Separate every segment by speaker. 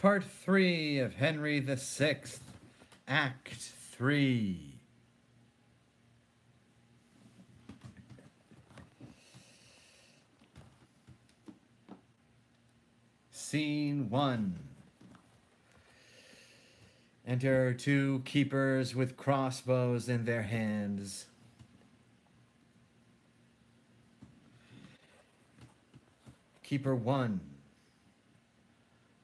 Speaker 1: Part 3 of Henry VI, Act 3. Scene 1. Enter two keepers with crossbows in their hands. Keeper 1.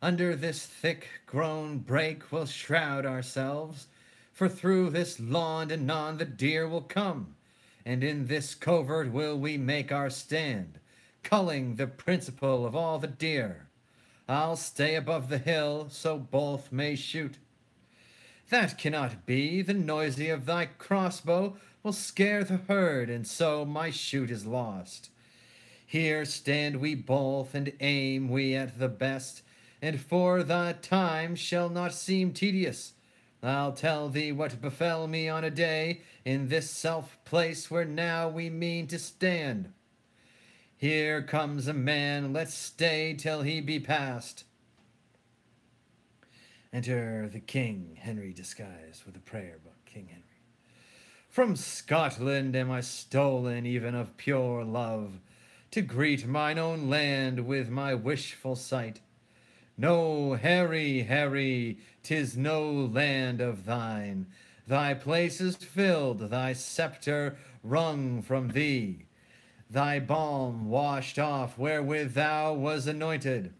Speaker 1: Under this thick-grown brake we'll shroud ourselves, for through this lawn anon the deer will come, and in this covert will we make our stand, culling the principal of all the deer. I'll stay above the hill, so both may shoot. That cannot be, the noisy of thy crossbow will scare the herd, and so my shoot is lost. Here stand we both, and aim we at the best, and for the time shall not seem tedious. I'll tell thee what befell me on a day in this self-place where now we mean to stand. Here comes a man, let's stay till he be past. Enter the king, Henry disguised with a prayer book, King Henry. From Scotland am I stolen even of pure love, to greet mine own land with my wishful sight. No, Harry, Harry, 'tis no land of thine. Thy place is filled, thy scepter wrung from thee, thy balm washed off wherewith thou was anointed.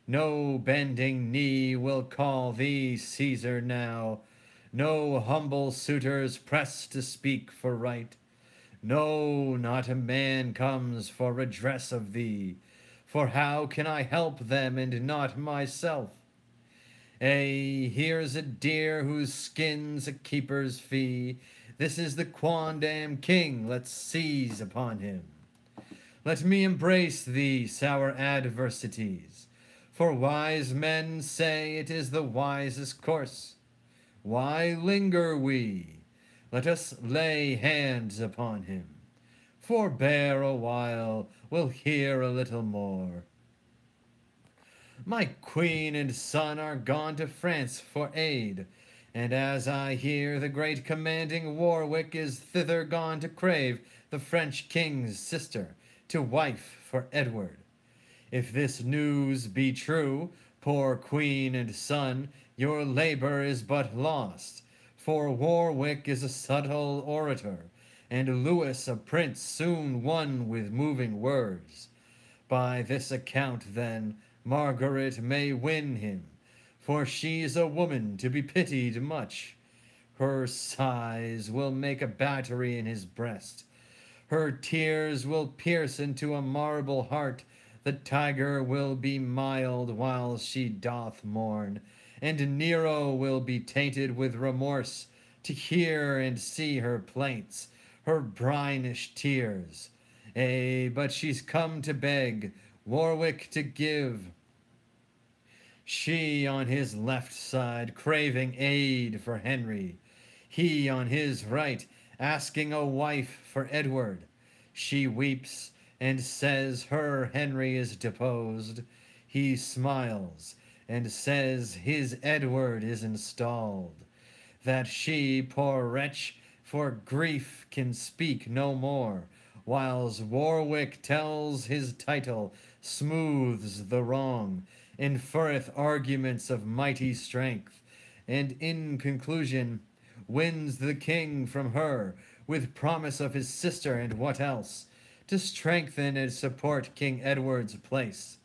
Speaker 1: No bending knee will call thee Caesar now. No humble suitors press to speak for right. No, not a man comes for redress of thee. For how can I help them and not myself? Here's a deer whose skin's a keeper's fee. This is the quondam king, let's seize upon him. Let me embrace thee, sour adversities, for wise men say it is the wisest course. Why linger we? Let us lay hands upon him. Forbear a while, we'll hear a little more. My queen and son are gone to France for aid, and as I hear, the great commanding Warwick is thither gone to crave the French king's sister to wife for Edward. If this news be true, poor queen and son, your labor is but lost, for Warwick is a subtle orator, and Lewis a prince soon won with moving words. By this account, then, Margaret may win him, for she's a woman to be pitied much. Her sighs will make a battery in his breast. Her tears will pierce into a marble heart. The tiger will be mild while she doth mourn, and Nero will be tainted with remorse to hear and see her plaints, her brinish tears. But she's come to beg, Warwick to give. She on his left side craving aid for Henry, he on his right asking a wife for Edward. She weeps and says her Henry is deposed. He smiles and says his Edward is installed. That she, poor wretch, for grief can speak no more, whiles Warwick tells his title, smooths the wrong, inferreth arguments of mighty strength, and in conclusion wins the king from her, with promise of his sister and what else, to strengthen and support King Edward's place.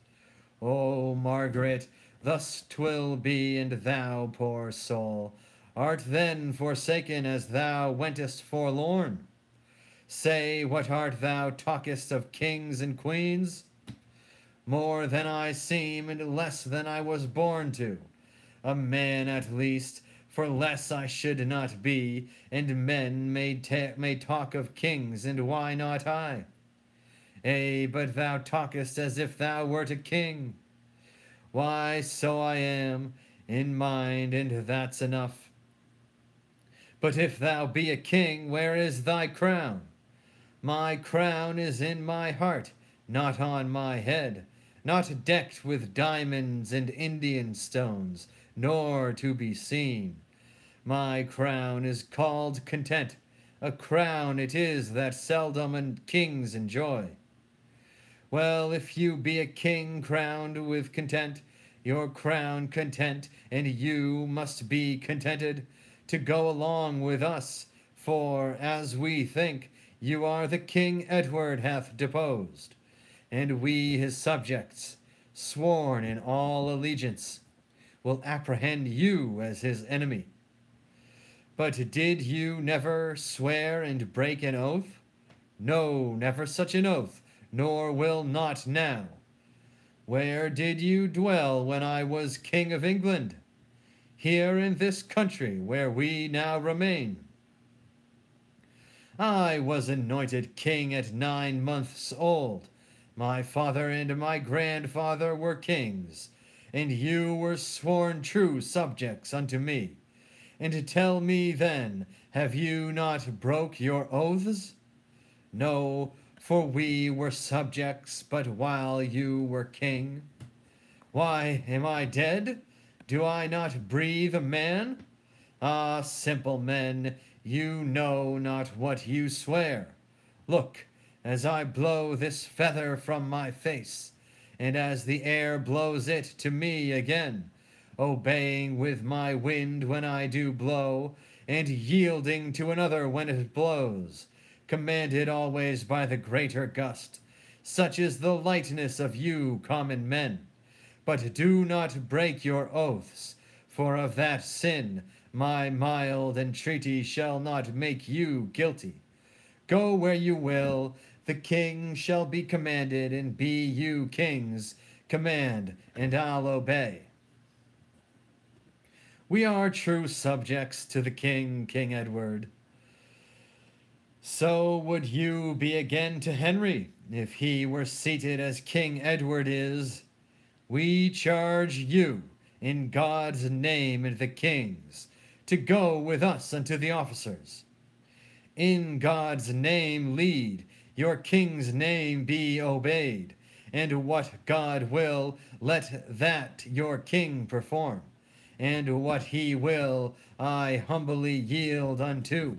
Speaker 1: O Margaret, thus 'twill be, and thou, poor soul, art then forsaken as thou wentest forlorn? Say, what art thou talkest of kings and queens? More than I seem, and less than I was born to. A man at least, for less I should not be, and men may talk of kings, and why not I? But thou talkest as if thou wert a king. Why, so I am, in mind, and that's enough. But if thou be a king, where is thy crown? My crown is in my heart, not on my head. not decked with diamonds and Indian stones, nor to be seen. My crown is called content, a crown it is that seldom kings enjoy. Well, if you be a king crowned with content, your crown content, and you must be contented to go along with us, for, as we think, you are the King Edward hath deposed, and we his subjects, sworn in all allegiance, will apprehend you as his enemy. But did you never swear and break an oath? No, never such an oath, nor will not now. Where did you dwell when I was King of England? Here in this country where we now remain. I was anointed king at 9 months old. My father and my grandfather were kings, and you were sworn true subjects unto me. And tell me then, have you not broke your oaths? No, for we were subjects but while you were king. Why, am I dead? Do I not breathe a man? Ah, simple men, you know not what you swear. Look, as I blow this feather from my face, and as the air blows it to me again, obeying with my wind when I do blow, and yielding to another when it blows, commanded always by the greater gust. Such is the lightness of you common men. But do not break your oaths, for of that sin my mild entreaty shall not make you guilty. Go where you will, the king shall be commanded, and be you kings, command, and I'll obey. We are true subjects to the king, King Edward. So would you be again to Henry, if he were seated as King Edward is. We charge you, in God's name and the king's, to go with us unto the officers. In God's name lead, your king's name be obeyed, and what God will, let that your king perform, and what he will, I humbly yield unto.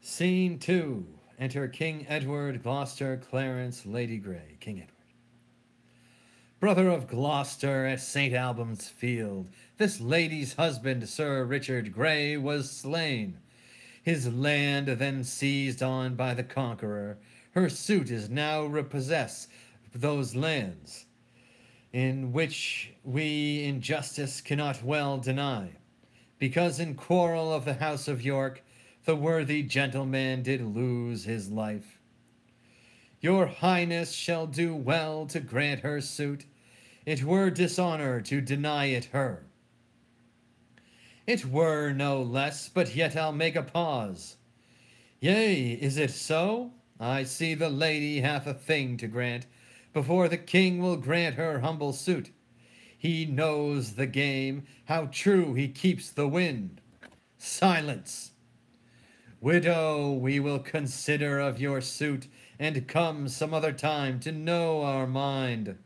Speaker 1: Scene 2. Enter King Edward, Gloucester, Clarence, Lady Grey. King Edward. Brother of Gloucester at St. Albans Field, this lady's husband, Sir Richard Grey, was slain. His land then seized on by the Conqueror. Her suit is now repossessed those lands, in which we in justice cannot well deny, because in quarrel of the house of York, the worthy gentleman did lose his life. Your highness shall do well to grant her suit. It were dishonor to deny it her. It were no less, but yet I'll make a pause. Yea, is it so? I see the lady hath a thing to grant, before the king will grant her humble suit. He knows the game, how true he keeps the wind. Silence! Widow, we will consider of your suit, and come some other time to know our mind.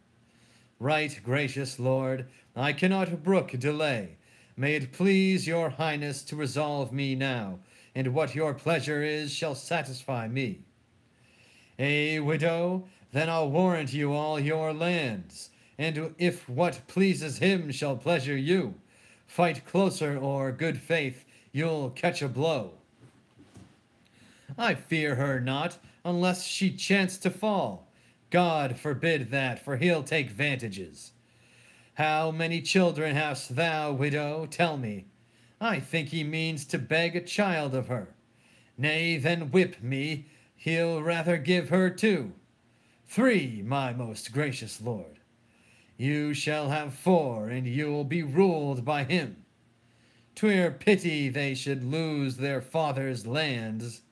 Speaker 1: Right gracious lord, I cannot brook delay. May it please your highness to resolve me now, and what your pleasure is shall satisfy me. Widow, then I'll warrant you all your lands, and if what pleases him shall pleasure you, fight closer, or, good faith, you'll catch a blow. I fear her not, unless she chance to fall. God forbid that, for he'll take vantages. How many children hast thou, widow? Tell me. I think he means to beg a child of her. Nay, then whip me. He'll rather give her 2. 3, my most gracious lord. You shall have 4, and you'll be ruled by him. 'Twere pity they should lose their father's lands.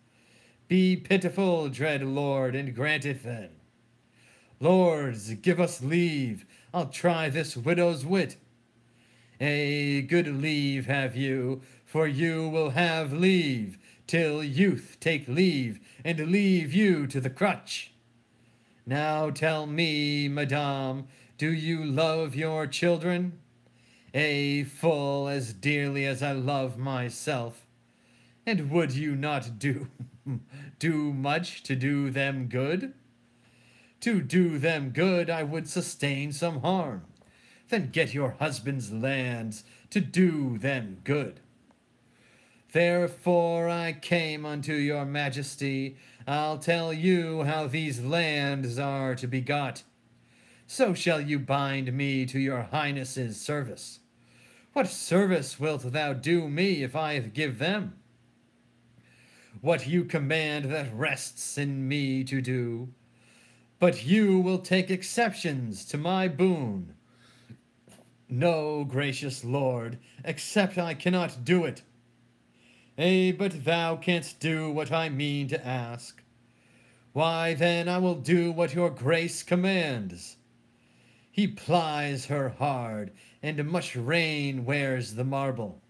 Speaker 1: Be pitiful, dread lord, and grant it then. Lords, give us leave. I'll try this widow's wit. A good leave have you, for you will have leave, till youth take leave, and leave you to the crutch. Now tell me, madame, do you love your children? Full as dearly as I love myself. And would you not do much to do them good? To do them good I would sustain some harm. Then get your husband's lands to do them good. Therefore I came unto your majesty. I'll tell you how these lands are to be got. So shall you bind me to your highness's service. What service wilt thou do me if I give them? What you command that rests in me to do. But you will take exceptions to my boon. No, gracious lord, except I cannot do it. But thou canst do what I mean to ask. Why, then I will do what your grace commands. He plies her hard, and much rain wears the marble.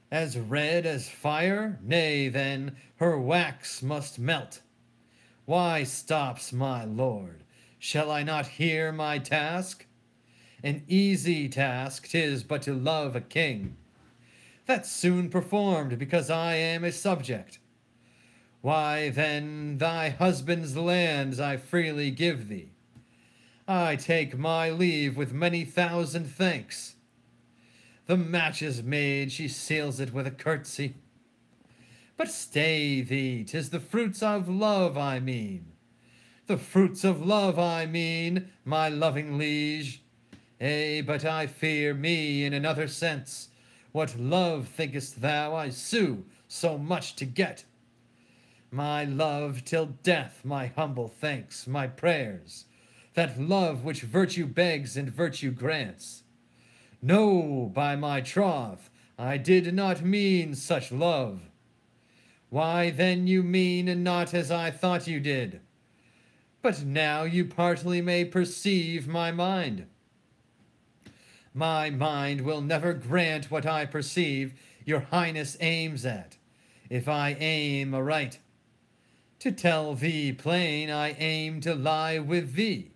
Speaker 1: As red as fire, nay, then, her wax must melt. Why stops my lord? Shall I not hear my task? An easy task 'tis but to love a king. That's soon performed, because I am a subject. Why, then, thy husband's lands I freely give thee. I take my leave with many thousand thanks. The match is made, she seals it with a curtsy. But stay thee, 'tis the fruits of love I mean. The fruits of love I mean, my loving liege. But I fear me in another sense. What love thinkest thou I sue so much to get? My love till death, my humble thanks, my prayers, that love which virtue begs and virtue grants. No, by my troth, I did not mean such love. Why, then you mean not as I thought you did. But now you partly may perceive my mind. My mind will never grant what I perceive your highness aims at, if I aim aright. To tell thee plain, I aim to lie with thee.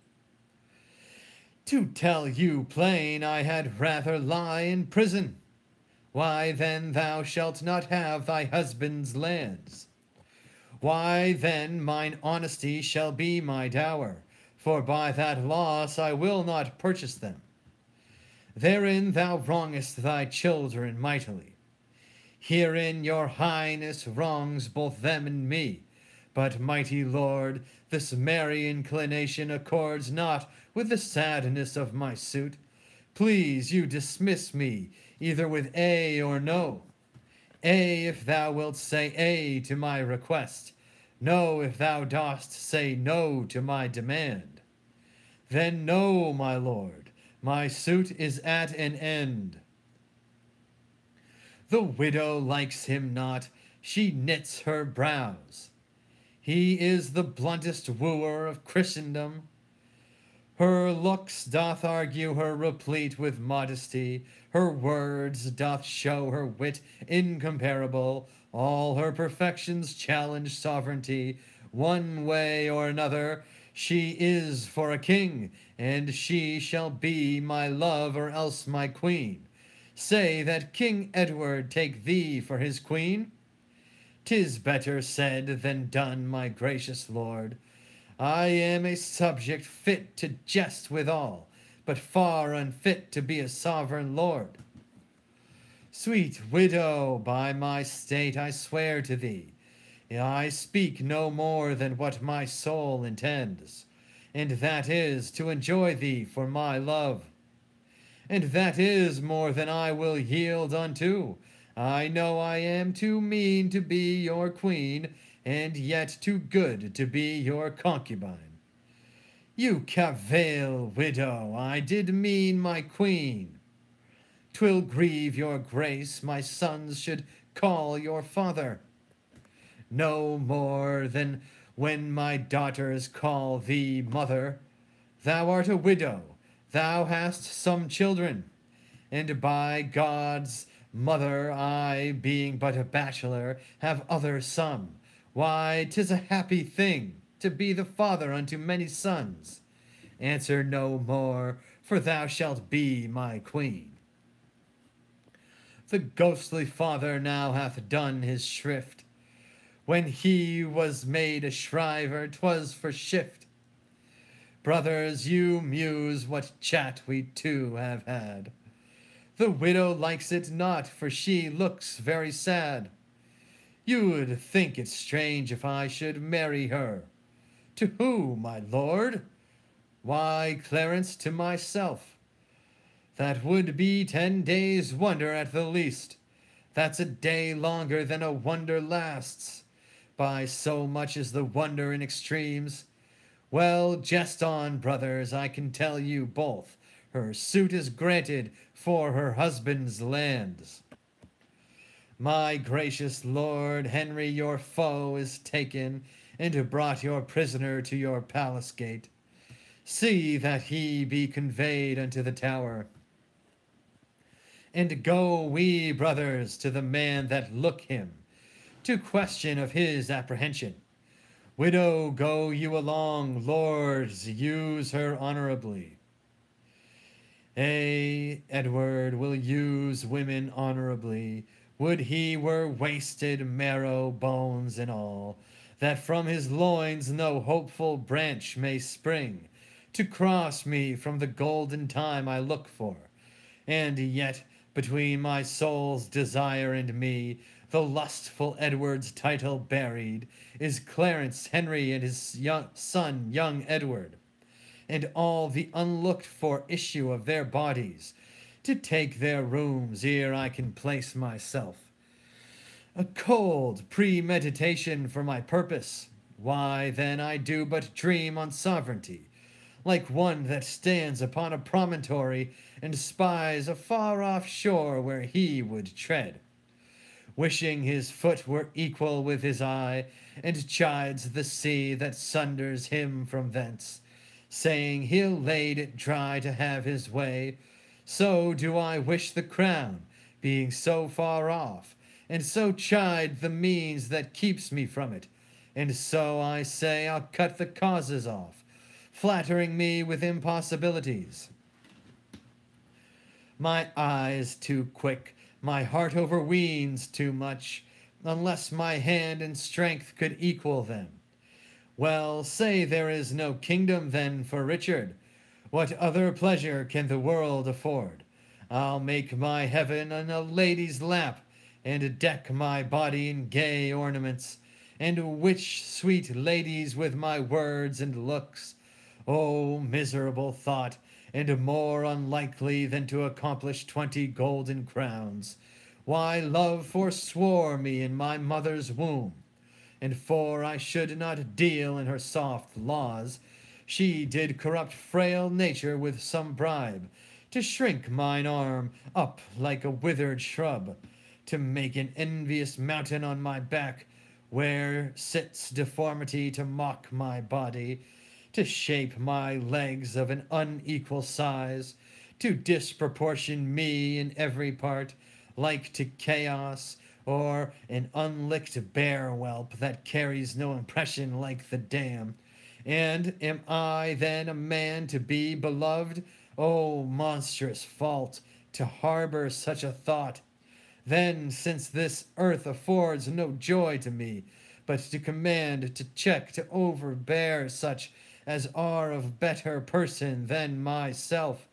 Speaker 1: To tell you plain, I had rather lie in prison. Why, then, thou shalt not have thy husband's lands. Why, then, mine honesty shall be my dower, for by that loss I will not purchase them. Therein thou wrongest thy children mightily. Herein your highness wrongs both them and me. But, mighty lord, this merry inclination accords not with the sadness of my suit. Please you dismiss me, either with or no. If thou wilt say to my request, no, if thou dost say no to my demand. Then no, my lord, my suit is at an end. The widow likes him not, she knits her brows. He is the bluntest wooer of Christendom. Her looks doth argue her replete with modesty, her words doth show her wit incomparable, all her perfections challenge sovereignty. One way or another, she is for a king, and she shall be my love or else my queen. Say that King Edward take thee for his queen? 'Tis better said than done, my gracious lord. I am a subject fit to jest withal, but far unfit to be a sovereign lord. Sweet widow, by my state I swear to thee, I speak no more than what my soul intends, and that is to enjoy thee for my love. And that is more than I will yield unto. I know I am too mean to be your queen, and yet too good to be your concubine. You cavale widow, I did mean my queen. 'Twill grieve your grace my sons should call your father. No more than when my daughters call thee mother. Thou art a widow, thou hast some children, and by God's mother, I, being but a bachelor, have other some. Why, 'tis a happy thing to be the father unto many sons. Answer no more, for thou shalt be my queen. The ghostly father now hath done his shrift. When he was made a shriver, 'twas for shift. Brothers, you muse what chat we two have had. The widow likes it not, for she looks very sad. You would think it strange if I should marry her. To who, my lord? Why, Clarence, to myself. That would be 10 days' wonder at the least. That's a day longer than a wonder lasts. By so much is the wonder in extremes. Well, jest on, brothers, I can tell you both. Her suit is granted for her husband's lands. My gracious lord, Henry, your foe is taken, and brought your prisoner to your palace gate. See that he be conveyed unto the Tower. And go we, brothers, to the man that look him, to question of his apprehension. Widow, go you along, lords, use her honorably. Edward will use women honorably. Would he were wasted, marrow, bones, and all, that from his loins no hopeful branch may spring, to cross me from the golden time I look for. And yet, between my soul's desire and me, the lustful Edward's title buried, is Clarence Henry and his son, young Edward, and all the unlooked-for issue of their bodies, to take their rooms ere I can place myself. A cold premeditation for my purpose. Why, then, I do but dream on sovereignty, like one that stands upon a promontory and spies a far-off shore where he would tread, wishing his foot were equal with his eye, and chides the sea that sunders him from thence, saying he'll lade it dry to have his way. So do I wish the crown, being so far off, and so chide the means that keeps me from it, and so I say I'll cut the causes off, flattering me with impossibilities. My eye's too quick, my heart overweens too much, unless my hand and strength could equal them. Well, say there is no kingdom then for Richard. What other pleasure can the world afford? I'll make my heaven in a lady's lap, and deck my body in gay ornaments, and witch sweet ladies with my words and looks. O miserable thought, and more unlikely than to accomplish 20 golden crowns. Why, love forswore me in my mother's womb, and for I should not deal in her soft laws, she did corrupt frail nature with some bribe, to shrink mine arm up like a withered shrub, to make an envious mountain on my back, where sits deformity to mock my body, to shape my legs of an unequal size, to disproportion me in every part, like to chaos, or an unlicked bear whelp that carries no impression like the dam. And am I then a man to be beloved? O monstrous fault, to harbor such a thought. Then, since this earth affords no joy to me, but to command, to check, to overbear such as are of better person than myself,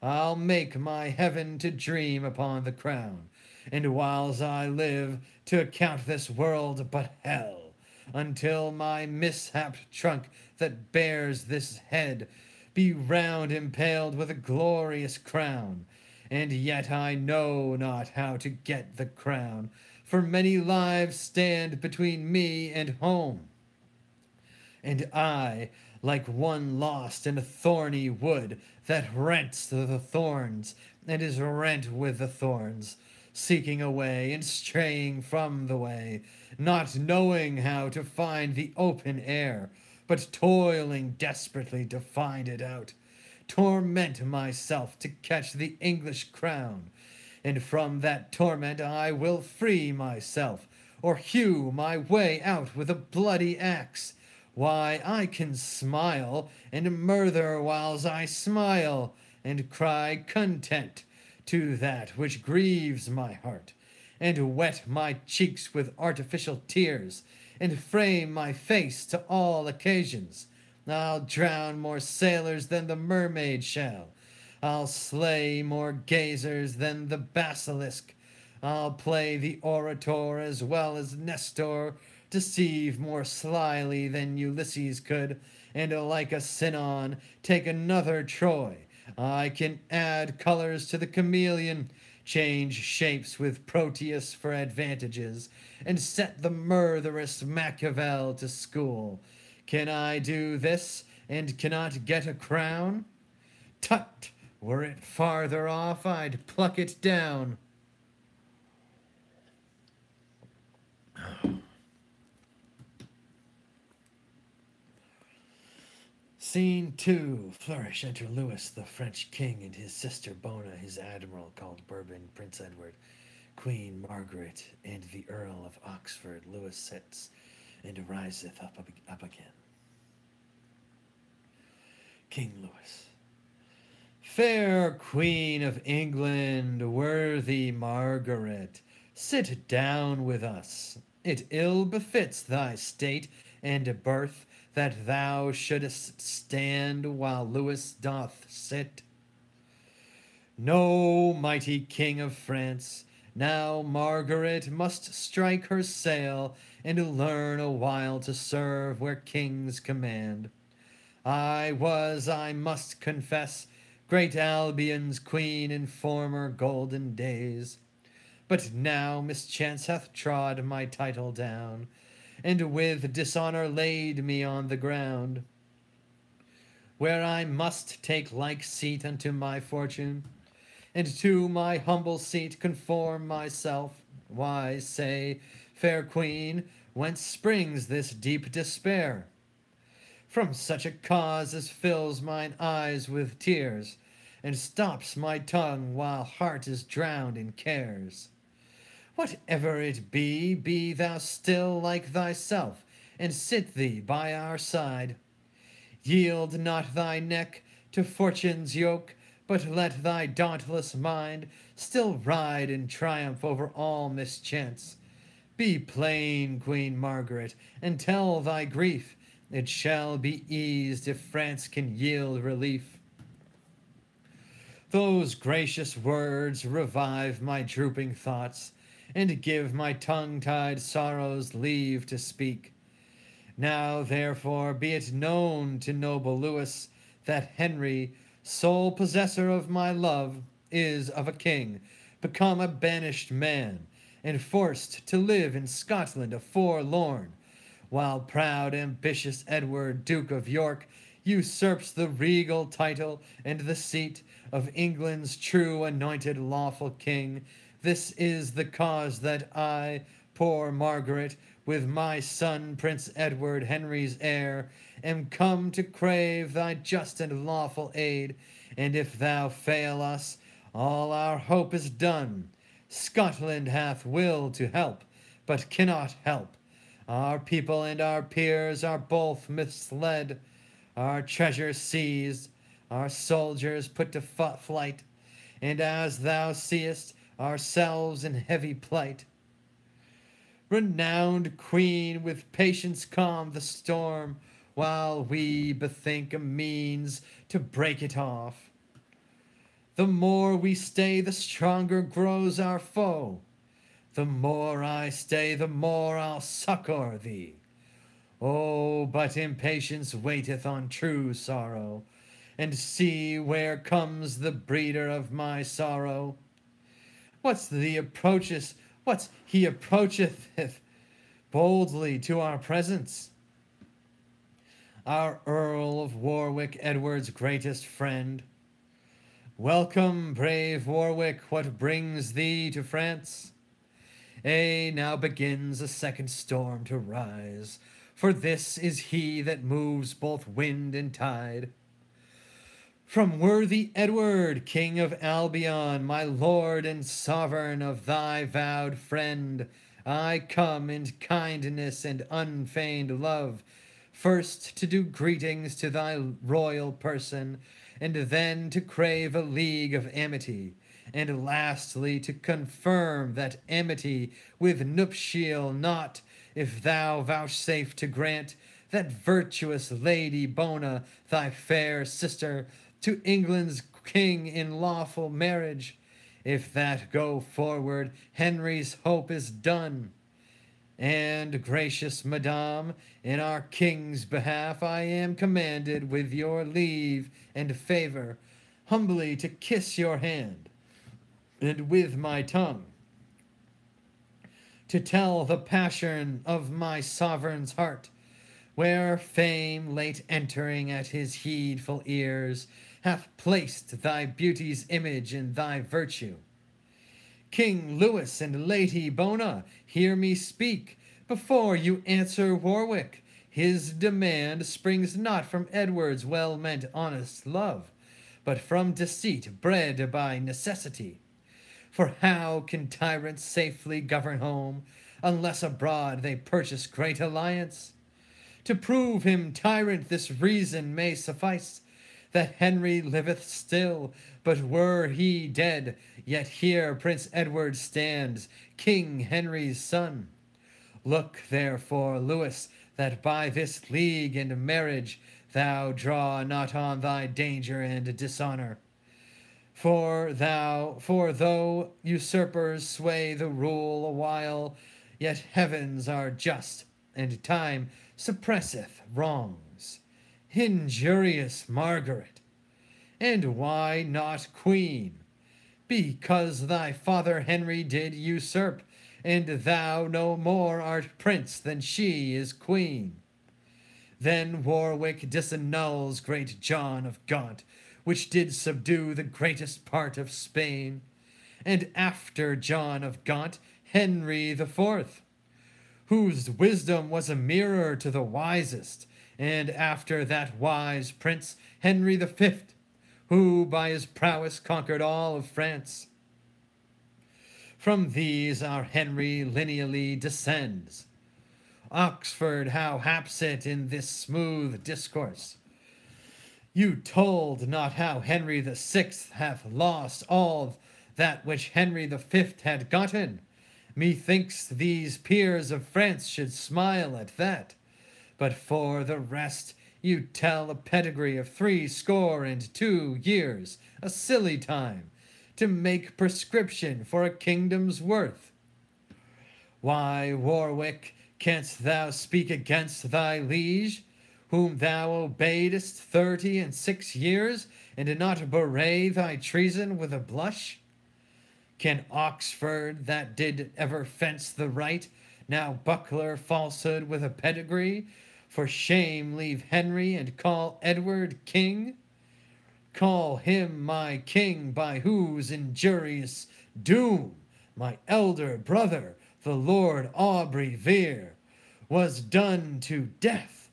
Speaker 1: I'll make my heaven to dream upon the crown, and whiles I live to account this world but hell, until my mishapped trunk that bears this head be round impaled with a glorious crown. And yet I know not how to get the crown, for many lives stand between me and home, and I, like one lost in a thorny wood that rents the thorns and is rent with the thorns, seeking a way and straying from the way, not knowing how to find the open air, but toiling desperately to find it out, torment myself to catch the English crown, and from that torment I will free myself, or hew my way out with a bloody axe. Why, I can smile and murder whiles I smile, and cry content to that which grieves my heart, and wet my cheeks with artificial tears, and frame my face to all occasions. I'll drown more sailors than the mermaid shall. I'll slay more gazers than the basilisk. I'll play the orator as well as Nestor, deceive more slyly than Ulysses could, and like a Sinon take another Troy. I can add colors to the chameleon, change shapes with Proteus for advantages, and set the murderous Machiavel to school. Can I do this, and cannot get a crown? Tut! Were it farther off, I'd pluck it down. Scene 2. Flourish. Enter Louis, the French king, and his sister Bona, his admiral, called Bourbon, Prince Edward, Queen Margaret, and the Earl of Oxford. Louis sits and riseth up again. King Louis. Fair Queen of England, worthy Margaret, sit down with us. It ill befits thy state and birth that thou shouldest stand while Louis doth sit. No, mighty King of France, now Margaret must strike her sail and learn a while to serve where kings command. I was, I must confess, great Albion's queen in former golden days. But now mischance hath trod my title down, and with dishonor laid me on the ground, where I must take like seat unto my fortune, and to my humble seat conform myself. Why, say, fair queen, whence springs this deep despair? From such a cause as fills mine eyes with tears, and stops my tongue while heart is drowned in cares. Whatever it be thou still like thyself, and sit thee by our side. Yield not thy neck to fortune's yoke, but let thy dauntless mind still ride in triumph over all mischance. Be plain, Queen Margaret, and tell thy grief. It shall be eased if France can yield relief. Those gracious words revive my drooping thoughts, and give my tongue-tied sorrows leave to speak. Now, therefore, be it known to noble Louis that Henry, sole possessor of my love, is of a king become a banished man, and forced to live in Scotland a forlorn, while proud ambitious Edward, Duke of York, usurps the regal title and the seat of England's true anointed lawful king. This is the cause that I, poor Margaret, with my son Prince Edward, Henry's heir, am come to crave thy just and lawful aid, and if thou fail us, all our hope is done. Scotland hath will to help, but cannot help. Our people and our peers are both misled, our treasure seized, our soldiers put to flight, and as thou seest, ourselves in heavy plight. Renowned Queen, with patience calm the storm, while we bethink a means to break it off. The more we stay, the stronger grows our foe. The more I stay, the more I'll succor thee. Oh, but impatience waiteth on true sorrow, and see where comes the breeder of my sorrow. What's he approacheth boldly to our presence? Our Earl of Warwick, Edward's greatest friend. Welcome, brave Warwick, what brings thee to France? Now begins a second storm to rise, for this is he that moves both wind and tide. From worthy Edward, King of Albion, my lord and sovereign, of thy vowed friend, I come in kindness and unfeigned love, first to do greetings to thy royal person, and then to crave a league of amity, and lastly to confirm that amity with nuptial knot, if thou vouchsafe to grant that virtuous Lady Bona, thy fair sister, to England's king in lawful marriage. If that go forward, Henry's hope is done. And, gracious madame, in our king's behalf I am commanded, with your leave and favour, humbly to kiss your hand, and with my tongue to tell the passion of my sovereign's heart, where fame, late entering at his heedful ears, hath placed thy beauty's image in thy virtue. King Louis and Lady Bona, hear me speak, before you answer Warwick. His demand springs not from Edward's well-meant honest love, but from deceit bred by necessity. For how can tyrants safely govern home, unless abroad they purchase great alliance? To prove him tyrant this reason may suffice, that Henry liveth still, but were he dead, yet here Prince Edward stands, King Henry's son. Look therefore, Louis, that by this league and marriage thou draw not on thy danger and dishonour. For though usurpers sway the rule awhile, yet heavens are just, and time suppresseth wrongs. Injurious Margaret! And why not queen? Because thy father Henry did usurp, and thou no more art prince than she is queen. Then Warwick disannuls great John of Gaunt, which did subdue the greatest part of Spain, and after John of Gaunt, Henry the Fourth, whose wisdom was a mirror to the wisest, and after that wise prince, Henry the Fifth, who by his prowess conquered all of France. From these our Henry lineally descends. Oxford, how haps it in this smooth discourse? You told not how Henry the Sixth hath lost all that which Henry the Fifth had gotten. Methinks these peers of France should smile at that. But for the rest, you tell a pedigree of 62 years, a silly time, to make prescription for a kingdom's worth. Why, Warwick, canst thou speak against thy liege, whom thou obeyedst 36 years, and did not bewray thy treason with a blush? Can Oxford, that did ever fence the right, now buckler falsehood with a pedigree, for shame leave Henry and call Edward king? Call him my king, by whose injurious doom my elder brother, the Lord Aubrey Vere, was done to death.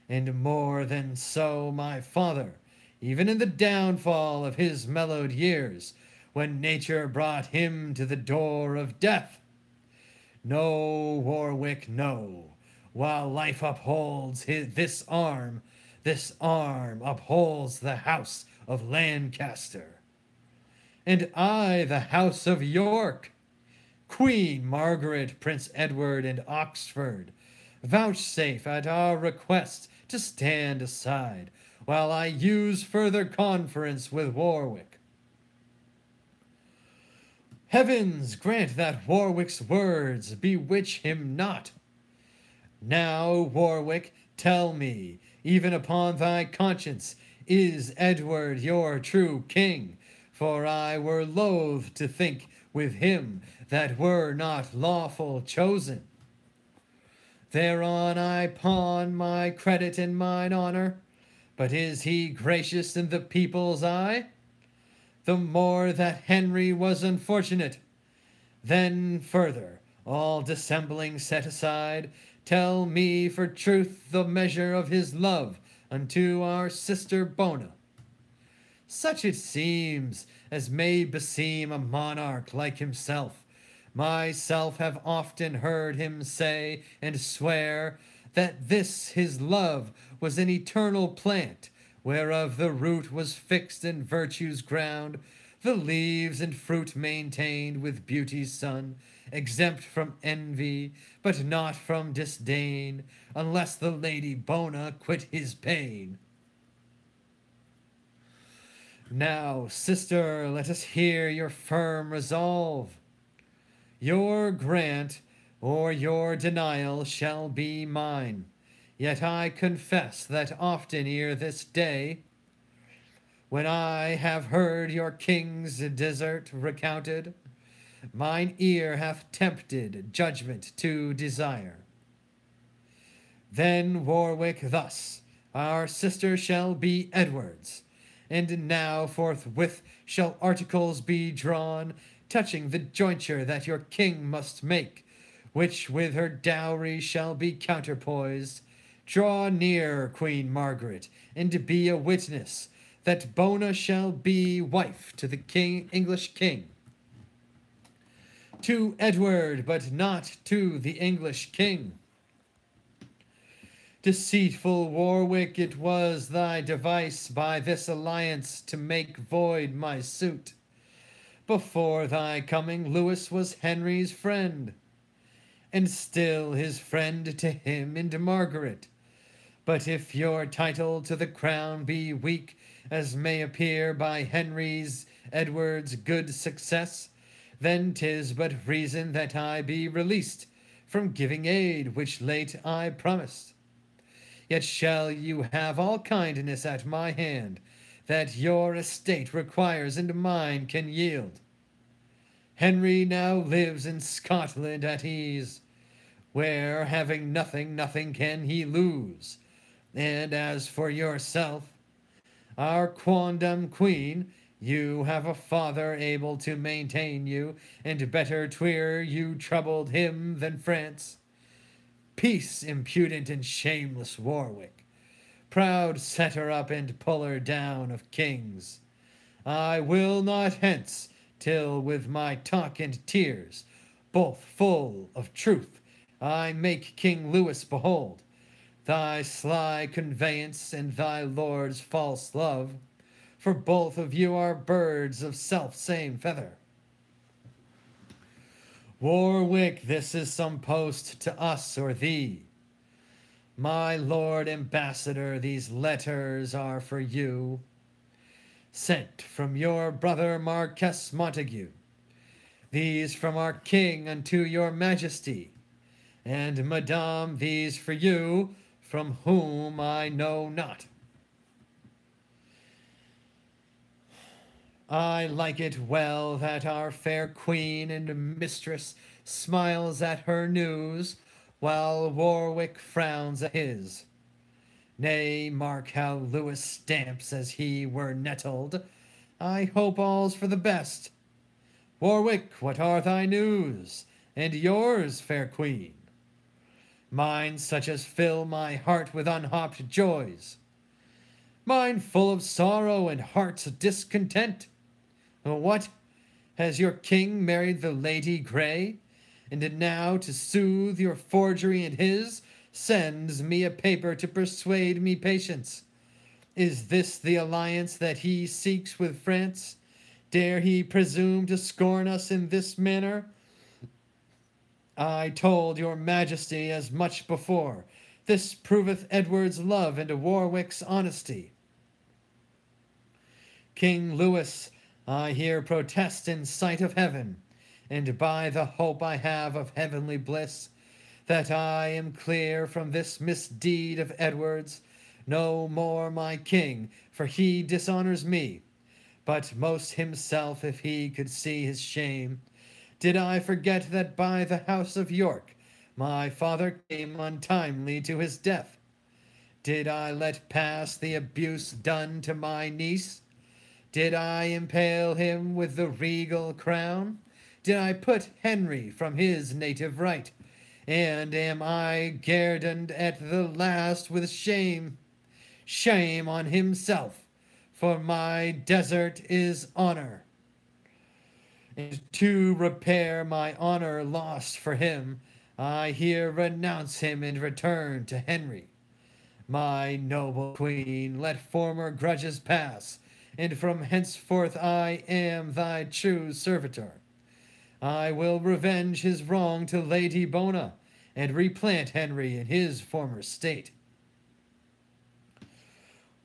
Speaker 1: And more than so, my father, even in the downfall of his mellowed years, when nature brought him to the door of death. No, Warwick, no. While life upholds this arm upholds the house of Lancaster. And I the house of York. Queen Margaret, Prince Edward, and Oxford, vouchsafe at our request to stand aside, while I use further conference with Warwick. Heavens grant that Warwick's words bewitch him not. Now, Warwick, tell me, even upon thy conscience, is Edward your true king? For I were loath to think with him that were not lawful chosen. Thereon I pawn my credit and mine honour, but is he gracious in the people's eye? The more that Henry was unfortunate. Then further, all dissembling set aside, tell me for truth the measure of his love unto our sister Bona. Such it seems as may beseem a monarch like himself. Myself have often heard him say and swear that this his love was an eternal plant, whereof the root was fixed in virtue's ground, the leaves and fruit maintained with beauty's sun, exempt from envy, but not from disdain, unless the Lady Bona quit his pain. Now, sister, let us hear your firm resolve. Your grant or your denial shall be mine. Yet I confess that often ere this day, when I have heard your king's desert recounted, mine ear hath tempted judgment to desire. Then Warwick thus, our sister shall be Edward's, and now forthwith shall articles be drawn touching the jointure that your king must make, which with her dowry shall be counterpoised. Draw near, Queen Margaret, and be a witness that Bona shall be wife to the English king. To Edward, but not to the English king. Deceitful Warwick, it was thy device by this alliance to make void my suit. Before thy coming, Lewis was Henry's friend, and still his friend to him and Margaret. But if your title to the crown be weak, as may appear by Edward's good success, then 'tis but reason that I be released from giving aid which late I promised. Yet shall you have all kindness at my hand that your estate requires and mine can yield. Henry now lives in Scotland at ease, where, having nothing, nothing can he lose. And as for yourself, our quondam queen, you have a father able to maintain you, and better 'twere you troubled him than France. Peace, impudent and shameless Warwick, proud setter up and puller down of kings. I will not hence till with my talk and tears, both full of truth, I make King Lewis behold thy sly conveyance and thy lord's false love, for both of you are birds of self-same feather. Warwick, this is some post to us or thee. My lord ambassador, these letters are for you, sent from your brother Marquess Montague. These from our king unto your majesty, and madame, these for you, from whom I know not. I like it well that our fair queen and mistress smiles at her news, while Warwick frowns at his. Nay, mark how Lewis stamps as he were nettled. I hope all's for the best. Warwick, what are thy news? And yours, fair queen? Mine such as fill my heart with unhopped joys. Mine full of sorrow and heart's discontent. What? Has your king married the Lady Grey? And now, to soothe your forgery and his, sends me a paper to persuade me patience. Is this the alliance that he seeks with France? Dare he presume to scorn us in this manner? I told your majesty as much before. This proveth Edward's love and Warwick's honesty. King Lewis, I here protest in sight of heaven, and by the hope I have of heavenly bliss, that I am clear from this misdeed of Edward's, no more my king, for he dishonors me, but most himself if he could see his shame. Did I forget that by the house of York my father came untimely to his death? Did I let pass the abuse done to my niece? Did I impale him with the regal crown? Did I put Henry from his native right? And am I guerdoned at the last with shame? Shame on himself, for my desert is honor. And to repair my honor lost for him, I here renounce him and return to Henry. My noble queen, let former grudges pass, and from henceforth I am thy true servitor. I will revenge his wrong to Lady Bona, and replant Henry in his former state.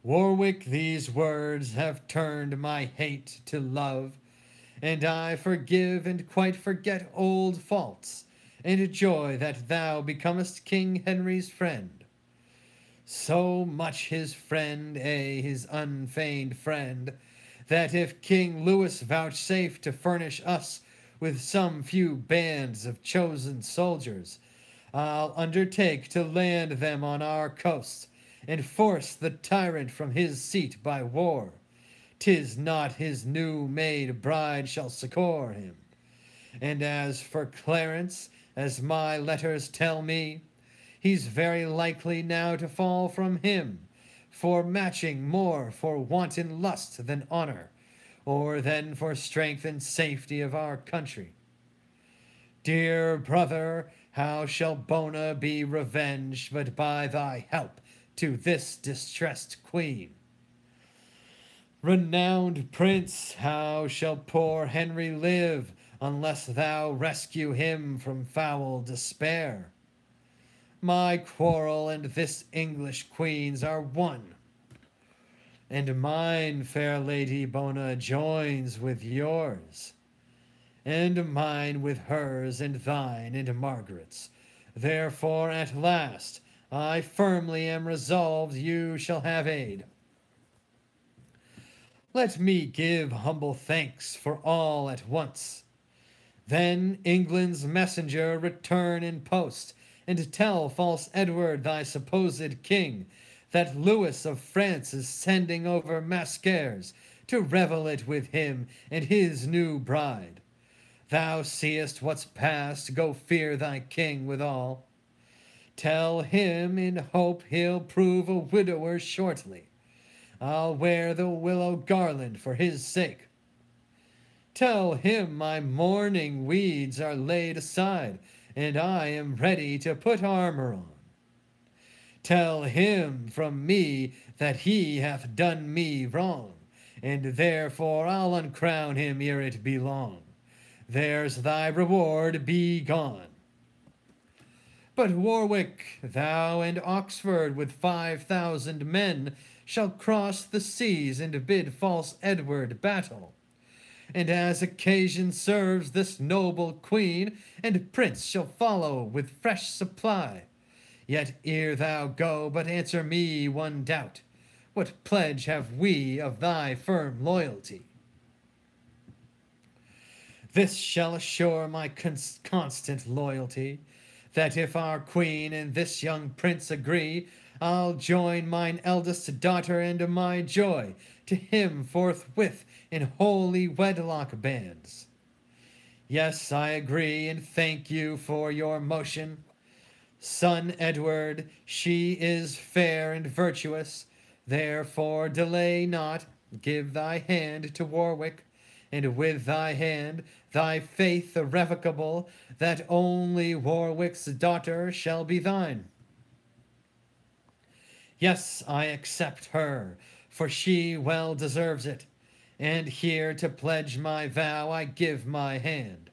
Speaker 1: Warwick, these words have turned my hate to love, and I forgive and quite forget old faults, and joy that thou becomest King Henry's friend. So much his friend, his unfeigned friend, that if King Louis vouchsafe to furnish us with some few bands of chosen soldiers, I'll undertake to land them on our coast, and force the tyrant from his seat by war. 'Tis not his new-made bride shall succor him. And as for Clarence, as my letters tell me, he's very likely now to fall from him, for matching more for wanton lust than honor, or than for strength and safety of our country. Dear brother, how shall Bona be revenged but by thy help to this distressed queen? Renowned prince, how shall poor Henry live unless thou rescue him from foul despair? My quarrel and this English queen's are one, and mine, fair Lady Bona, joins with yours, and mine with hers, and thine and Margaret's. Therefore at last I firmly am resolved you shall have aid. Let me give humble thanks for all at once. Then England's messenger return in post, and tell false Edward thy supposed king, that Louis of France is sending over Mascares to revel it with him and his new bride. Thou seest what's past, go fear thy king withal. Tell him in hope he'll prove a widower shortly. I'll wear the willow garland for his sake. Tell him my mourning weeds are laid aside, and I am ready to put armor on. Tell him from me that he hath done me wrong, and therefore I'll uncrown him ere it be long. There's thy reward, be gone. But Warwick, thou and Oxford with 5,000 men shall cross the seas and bid false Edward battle. And as occasion serves, this noble queen and prince shall follow with fresh supply. Yet ere thou go, but answer me one doubt. What pledge have we of thy firm loyalty? This shall assure my constant loyalty, that if our queen and this young prince agree, I'll join mine eldest daughter and my joy to him forthwith in holy wedlock bands. Yes, I agree, and thank you for your motion. Son Edward, she is fair and virtuous, therefore delay not, give thy hand to Warwick, and with thy hand thy faith irrevocable, that only Warwick's daughter shall be thine. Yes, I accept her, for she well deserves it, and here to pledge my vow I give my hand.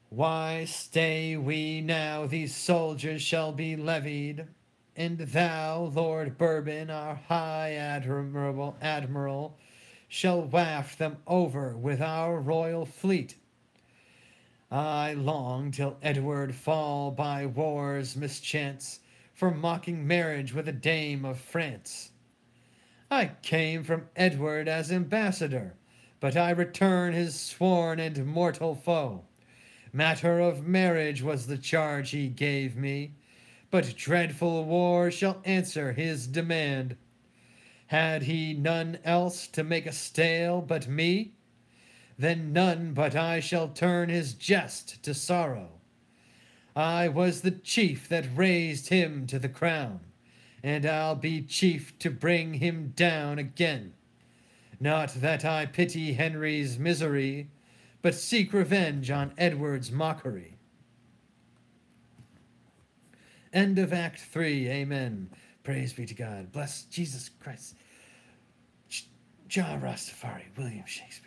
Speaker 1: Why stay we now? These soldiers shall be levied, and thou, Lord Bourbon, our high admiral, shall waft them over with our royal fleet. I long till Edward fall by war's mischance, for mocking marriage with a dame of France. I came from Edward as ambassador, but I return his sworn and mortal foe. Matter of marriage was the charge he gave me, but dreadful war shall answer his demand. Had he none else to make a stale but me? Then none but I shall turn his jest to sorrow. I was the chief that raised him to the crown, and I'll be chief to bring him down again. Not that I pity Henry's misery, but seek revenge on Edward's mockery. End of Act 3. Amen. Praise be to God. Bless Jesus Christ. Jah Rastafari. William Shakespeare.